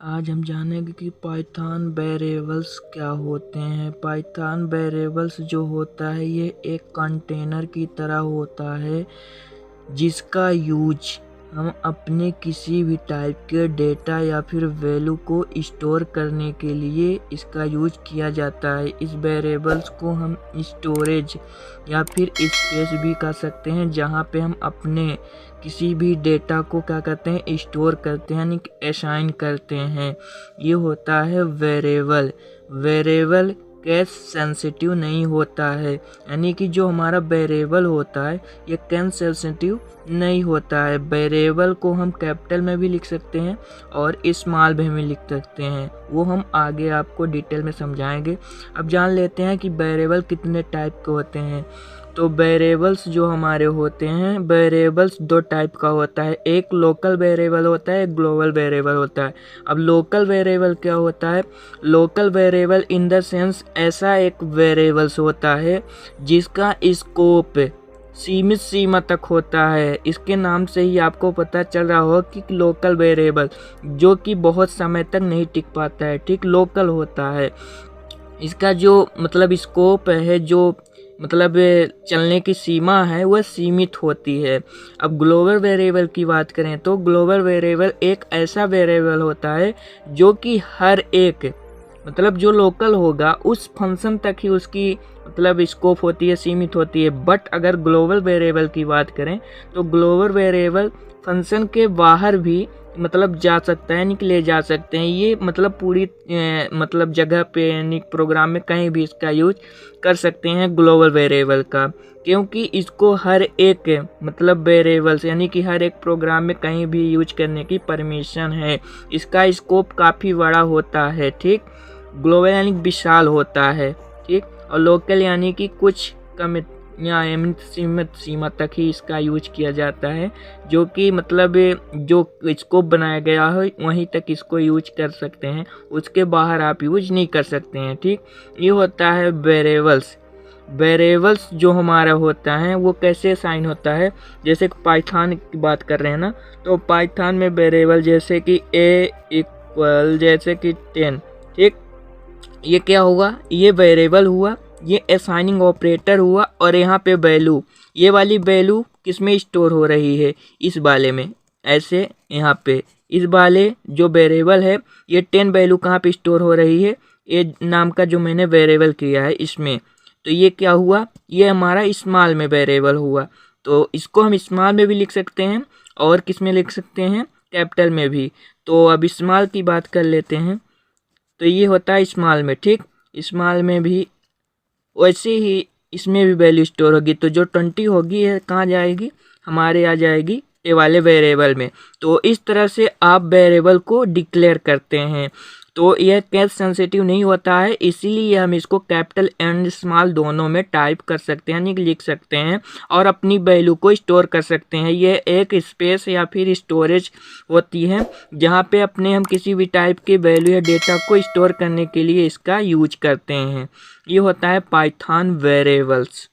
आज हम जानेंगे कि पाइथन वेरिएबल्स क्या होते हैं। पाइथन वेरिएबल्स जो होता है ये एक कंटेनर की तरह होता है जिसका यूज हम अपने किसी भी टाइप के डेटा या फिर वैल्यू को स्टोर करने के लिए इसका यूज किया जाता है। इस वेरिएबल्स को हम स्टोरेज या फिर स्पेस भी कह सकते हैं, जहाँ पे हम अपने किसी भी डेटा को क्या करते हैं, स्टोर करते हैं, यानी कि असाइन करते हैं। ये होता है वेरिएबल। वेरिएबल कैश सेंसिटिव नहीं होता है, यानी कि जो हमारा वेरिएबल होता है ये कैश सेंसिटिव नहीं होता है। वेरिएबल को हम कैपिटल में भी लिख सकते हैं और स्मॉल में भी लिख सकते हैं, वो हम आगे आपको डिटेल में समझाएंगे। अब जान लेते हैं कि वेरिएबल कितने टाइप के होते हैं। तो वेरिएबल्स जो हमारे होते हैं, वेरिएबल्स दो टाइप का होता है, एक लोकल वेरिएबल होता है, एक ग्लोबल वेरिएबल होता है। अब लोकल वेरिएबल क्या होता है? Local variable in the sense ऐसा एक वेरिएबल्स होता है जिसका स्कोप सीमित सीमा तक होता है। इसके नाम से ही आपको पता चल रहा होगा कि लोकल वेरिएबल जो कि बहुत समय तक नहीं टिक पाता है, ठीक, लोकल होता है। इसका जो मतलब स्कोप है, जो मतलब चलने की सीमा है, वह सीमित होती है। अब ग्लोबल वेरिएबल की बात करें तो ग्लोबल वेरिएबल एक ऐसा वेरिएबल होता है जो कि हर एक मतलब जो लोकल होगा उस फंक्शन तक ही उसकी मतलब स्कोप होती है, सीमित होती है। बट अगर ग्लोबल वेरिएबल की बात करें तो ग्लोबल वेरिएबल फंक्शन के बाहर भी मतलब जा सकता है, निकले जा सकते हैं। ये मतलब पूरी मतलब जगह पे यानी प्रोग्राम में कहीं भी इसका यूज कर सकते हैं ग्लोबल वेरिएबल का, क्योंकि इसको हर एक मतलब वेरिएबल्स यानी कि हर एक प्रोग्राम में कहीं भी यूज करने की परमिशन है। इसका स्कोप काफ़ी बड़ा होता है, ठीक। ग्लोबल यानी विशाल होता है, ठीक, और लोकल यानी कि कुछ कम या सीमित सीमा तक ही इसका यूज किया जाता है, जो कि मतलब जो स्कोप बनाया गया है वहीं तक इसको यूज कर सकते हैं, उसके बाहर आप यूज नहीं कर सकते हैं, ठीक। ये होता है वेरिएबल्स। वेरिएबल्स जो हमारा होता है वो कैसे साइन होता है, जैसे पाइथन की बात कर रहे हैं ना, तो पाइथन में वेरिएबल जैसे कि a इक्वल जैसे कि 10, ठीक, ये क्या होगा, ये वेरिएबल हुआ, ये असाइनिंग ऑपरेटर हुआ, और यहाँ पे वैल्यू, ये वाली वैल्यू किस में स्टोर हो रही है, इस वाले में। ऐसे यहाँ पे इस वाले जो वेरिएबल है ये 10 वैल्यू कहाँ पे स्टोर हो रही है, ये नाम का जो मैंने वेरिएबल किया है इसमें। तो ये क्या हुआ, ये हमारा स्मॉल में वेरिएबल हुआ, तो इसको हम स्मॉल में भी लिख सकते हैं और किस में लिख सकते हैं, कैपिटल में भी। तो अब स्मॉल की बात कर लेते हैं, तो ये होता है स्मॉल में, ठीक। स्मॉल में भी वैसे ही इसमें भी वैल्यू स्टोर होगी, तो जो 20 होगी है कहाँ जाएगी, हमारे आ जाएगी ये वाले वेरिएबल में। तो इस तरह से आप वेरिएबल को डिक्लेयर करते हैं। तो यह कैश सेंसिटिव नहीं होता है, इसीलिए हम इसको कैपिटल एंड स्मॉल दोनों में टाइप कर सकते हैं, यानी लिख सकते हैं और अपनी वैल्यू को स्टोर कर सकते हैं। ये एक स्पेस या फिर स्टोरेज होती है जहाँ पे अपने हम किसी भी टाइप के वैल्यू या डेटा को स्टोर करने के लिए इसका यूज करते हैं। ये होता है पाइथन वेरिएबल्स।